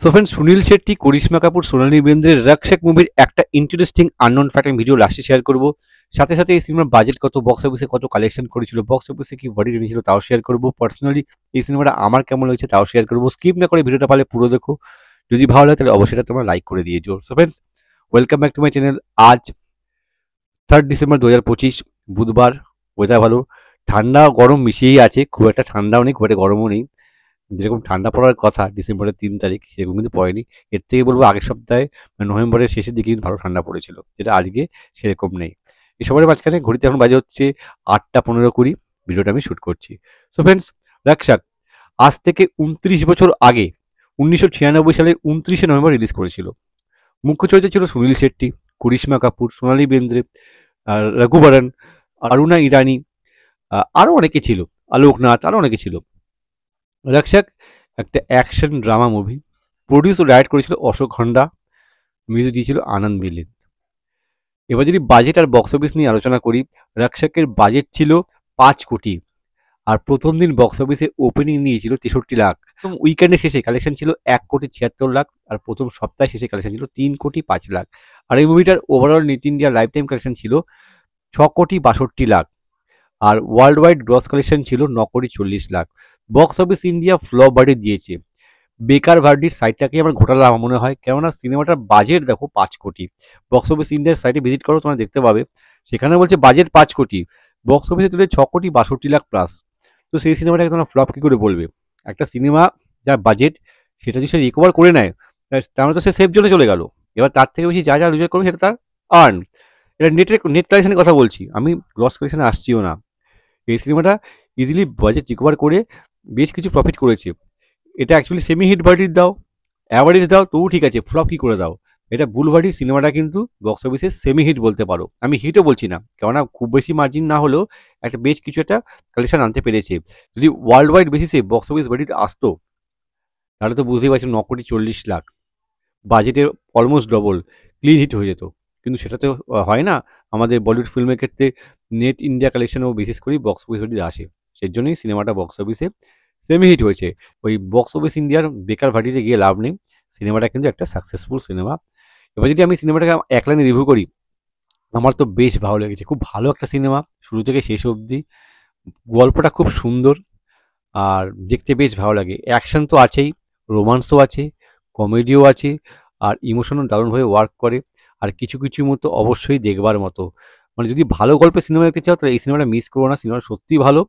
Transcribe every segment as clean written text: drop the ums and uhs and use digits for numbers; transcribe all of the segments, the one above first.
So friends, Sunil Shetty, করিশ্মা কাপুর, সোনালী বেন্দ্রের রক্ষক মুভির একটা ইন্টারেস্টিং আননোন ফ্যাক্ট ভিডিও লাস্টে শেয়ার করব। সাথে সাথে এই সিনেমার বাজেট কত, বক্স অফিসে কত কালেকশন করেছিল, বক্স অফিসে কি বডি এনেছিল তাও শেয়ার করব। পার্সোনালি এই সিনেমাটা আমার কেমন হয়েছে তাও শেয়ার করব। স্কিপ না করে ভিডিওটা পারলে পুরো দেখো। যদি ভালো লাগে তাহলে অবশ্যই এটা তোমরা লাইক করে দিয়েছো। So friends, welcome back to my channel. আজ 3 ডিসেম্বর 2025, বুধবার। ওয়েদার ভালো, ঠান্ডা গরম মিশিয়েই আছে, খুব একটা ঠান্ডাও নেই খুব একটা গরমও নেই। যেরকম ঠান্ডা পড়ার কথা ডিসেম্বরের 3 তারিখ, সেরকম কিন্তু পড়েনি। এর থেকে বলবো আগের সপ্তাহে মানে নভেম্বরের শেষের দিকে কিন্তু ভালো ঠান্ডা পড়েছিল, যেটা আজকে সেরকম নেই। এসবের মাঝখানে ঘড়িতে এখন বাজে হচ্ছে 8টা 15 20, ভিডিওটা আমি শ্যুট করছি। সো ফ্রেন্ডস, রাকসাক আজ থেকে 29 বছর আগে 1996 সালের 29শে নভেম্বর রিলিজ করেছিল। মুখ্য চরিত্রে ছিল সুনীল শেট্টি, করিশ্মা কাপুর, সোনালী বেন্দ্রে, রঘুবরন, অরুণা ইরানি, আরও অনেকে ছিল, আলোকনাথ, আরও অনেকে ছিল। রক্ষক একটা অ্যাকশন ড্রামা মুভি। প্রডিউস ও ডাইরেক্ট করেছিল অশোক খন্ডা, মিউজিক দিয়েছিল আনন্দ মিলিন। এবার যদি বাজেট আর বক্স অফিস নিয়ে আলোচনা করি, রক্ষকের বাজেট ছিল 5 কোটি, আর প্রথম দিন বক্স অফিসে ওপেনিং নিয়েছিল 63 লাখ। প্রথম উইকেন্ডের শেষে কালেকশন ছিল 1,76,00,000, আর প্রথম সপ্তাহে শেষে কালেকশন ছিল 3,05,00,000। আর এই মুভিটার overall net India life time collection ছিল 6,62,00,000, আর ওয়ার্ল্ড ওয়াইড গ্রস কালেকশন ছিল 9,40,00,000। বক্স অফিস ইন্ডিয়া ফ্লপ বাড়ি দিয়েছে। বেকার ভার্ডির সাইটটাকে আমার ঘোটালা আমার মনে হয়, কেননা সিনেমাটার বাজেট দেখো 5 কোটি। বক্স অফিস ইন্ডিয়ার সাইটে ভিজিট করো, তোমরা দেখতে পাবে সেখানে বলছে বাজেট 5 কোটি, বক্স অফিসে তুলে 6,62,00,000 প্লাস। তো সেই সিনেমাটাকে তোমরা ফ্লপ কী করে বলবে? একটা সিনেমা যার বাজেট, সেটা যদি সে রিকভার করে নেয় তাহলে তো সে সেফ জোনে চলে গেল। এবার তার থেকে বেশি যা যা রোজগার করবে সেটা তার আর্ন। এটা নেট কালেকশনের কথা বলছি, আমি গ্রস কালেকশনে আসছিও না। এই সিনেমাটা ইজিলি বাজেট রিকভার করে বেশ কিছু প্রফিট করেছে। এটা অ্যাকচুয়ালি সেমি হিট ভার্ডির দাও, অ্যাভারেজ দাও তবু ঠিক আছে, ফ্লপ কী করে দাও? এটা বুলভার্ডির সিনেমাটা কিন্তু বক্স অফিসে সেমি হিট বলতে পারো, আমি হিটও বলছি না, কেননা খুব বেশি মার্জিন না হলেও একটা বেশ কিছু একটা কালেকশন আনতে পেরেছে। যদি ওয়ার্ল্ড ওয়াইড বেসিসে বক্স অফিস ভার্ডিটা আসতো তাহলে তো বুঝতেই পারছি 9,40,00,000, বাজেটের অলমোস্ট ডবল, ক্লিন হিট হয়ে যেত। কিন্তু সেটা তো হয় না। আমাদের বলিউড ফিল্মের ক্ষেত্রে নেট ইন্ডিয়া কালেকশন ও বেসিস করেই বক্স অফিস ভার্ডি আসে, সেই জন্যই সিনেমাটা বক্স অফিসে সেমি হিট হয়েছে। ওই বক্স অফিস ইন্ডিয়ার বেকার ভাটিতে গিয়ে লাভ নেই, সিনেমাটা কিন্তু একটা সাকসেসফুল সিনেমা। এবার যদি আমি সিনেমাটাকে এক লাইনে রিভিউ করি, আমার তো বেশ ভালো লেগেছে, খুব ভালো একটা সিনেমা শুরু থেকে শেষ অবধি। গল্পটা খুব সুন্দর, আর দেখতে বেশ ভালো লাগে। অ্যাকশন তো আছেই, রোমান্সও আছে, কমেডিও আছে, আর ইমোশনও দারুণভাবে ওয়ার্ক করে। আর কিছু কিছু মতো অবশ্যই দেখবার মতো, মানে যদি ভালো গল্পের সিনেমা দেখতে চাও তাহলে এই সিনেমাটা মিস করো না, সিনেমাটা সত্যিই ভালো।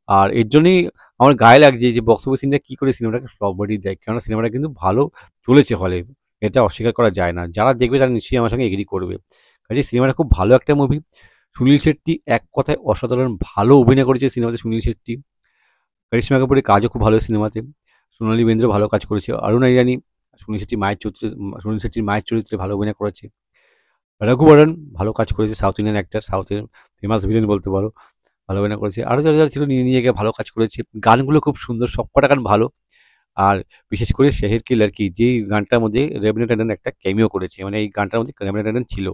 আর এর জন্যই আমার গায়ে লাগছে যে বক্স অফিস ইন্ডিয়া কী করে সিনেমাটাকে ফ্লপ বাড়িয়ে দেয়, কেননা সিনেমাটা কিন্তু ভালো চলেছে হলে, এটা অস্বীকার করা যায় না। যারা দেখবে তারা নিশ্চয়ই আমার সঙ্গে এগ্রি করবে। কাজে সিনেমাটা খুব ভালো একটা মুভি। সুনীল শেট্টি এক কথায় অসাধারণ ভালো অভিনয় করেছে সিনেমাতে সুনীল শেট্টি। করিশ্মা কাপুরের কাজও খুব ভালো সিনেমাতে। সোনালী বেন্দ্র ভালো কাজ করেছে। অরুণা ইরানি সুনীল শেট্টির মায়ের চরিত্রে ভালো অভিনয় করেছে। রঘুবরন ভালো কাজ করেছে, সাউথ ইন্ডিয়ান অ্যাক্টর, সাউথের ফেমাস ভিলেন বলতে পারো, ভালো অভিনয় করেছে। আরও যারা যারা ছিল নিয়ে নিয়ে গিয়ে ভালো কাজ করেছে। গানগুলো খুব সুন্দর, সবকটা গান ভালো। আর বিশেষ করে শেহের কি লড়কি, যেই গানটার মধ্যে রবীন্দ্র ট্যান্ডন একটা ক্যামিও করেছে, মানে এই গানটার মধ্যে রবীন্দ্র ট্যান্ডন ছিল।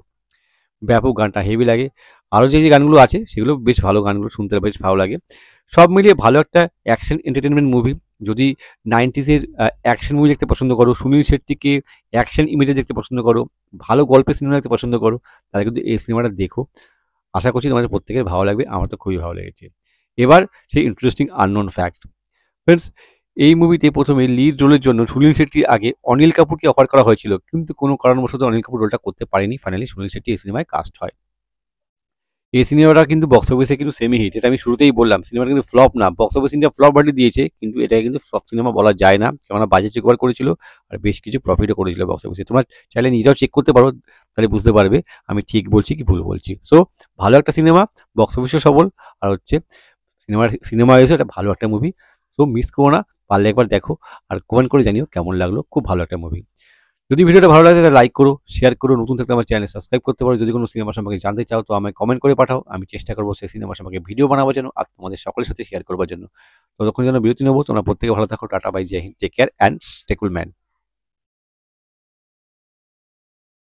ব্যাপক, গানটা হেভি লাগে। আরও যে যে গানগুলো আছে সেগুলো বেশ ভালো, গানগুলো শুনতে বেশ ভালো লাগে। সব মিলিয়ে ভালো একটা অ্যাকশন এন্টারটেনমেন্ট মুভি। যদি 90s-এর অ্যাকশন মুভি দেখতে পছন্দ করো, সুনীল শেট্টিকে অ্যাকশন ইমেজে দেখতে পছন্দ করো, ভালো গল্পের সিনেমা দেখতে পছন্দ করো, তাহলে কিন্তু এই সিনেমাটা দেখো। আশা করছি তোমাদের প্রত্যেকের ভালো লাগবে, আমার তো খুবই ভালো লেগেছে। এবার সেই ইন্টারেস্টিং আননোন ফ্যাক্ট। ফ্রেন্ডস, এই মুভিতে প্রথমে লিড রোলের জন্য সুনীল শেট্টির আগে অনিল কাপুরকে অফার করা হয়েছিল, কিন্তু কোনো কারণবশত অনিল কাপুর রোলটা করতে পারেনি। ফাইনালি সুনীল শেট্টি এই সিনেমায় কাস্ট হয়। এই সিনেমাটা কিন্তু বক্স অফিসে কিন্তু সেমি হিট, এটা আমি শুরুতেই বললাম। সিনেমাটা কিন্তু ফ্লপ না, বক্স অফিস ইন্ডিয়া ফ্লপ বাড়ি দিয়েছে, কিন্তু এটা কিন্তু ফ্লপ সিনেমা বলা যায় না, কেননা বাজেট রিকভার করেছিল আর বেশ কিছু প্রফিটও করেছিল বক্স অফিসে। তোমরা চাইলে নিজেরাও চেক করতে পারো, তাহলে বুঝতে পারবে আমি ঠিক বলছি কি ভুল বলছি। সো ভালো একটা সিনেমা, বক্স অফিসও সবল, আর হচ্ছে সিনেমা হয়েছে এটা ভালো একটা মুভি। সো মিস করো না, পারলে একবার দেখো, আর কমেন্ট করে জানিও কেমন লাগলো। খুব ভালো একটা মুভি। যদি ভিডিওটা ভালো লাগে তাহলে লাইক করো, শেয়ার করো, নতুন থাকলে আমার চ্যানেল সাবস্ক্রাইব করতে পারো। যদি কোনো সিনেমা সম্পর্কে জানতে চাও তো আমায় কমেন্ট করে পাঠাও, আমি চেষ্টা করবো সেই সিনেমা সম্পর্কে ভিডিও বানাবার জন্য আর তোমাদের সকলের সাথে শেয়ার করবার জন্য। ততক্ষণ যেন বিরতি নেবো। তোমরা প্রত্যেকে ভালো থাকো। টাটা, বাই, জয় Hind, take care and stay cool man.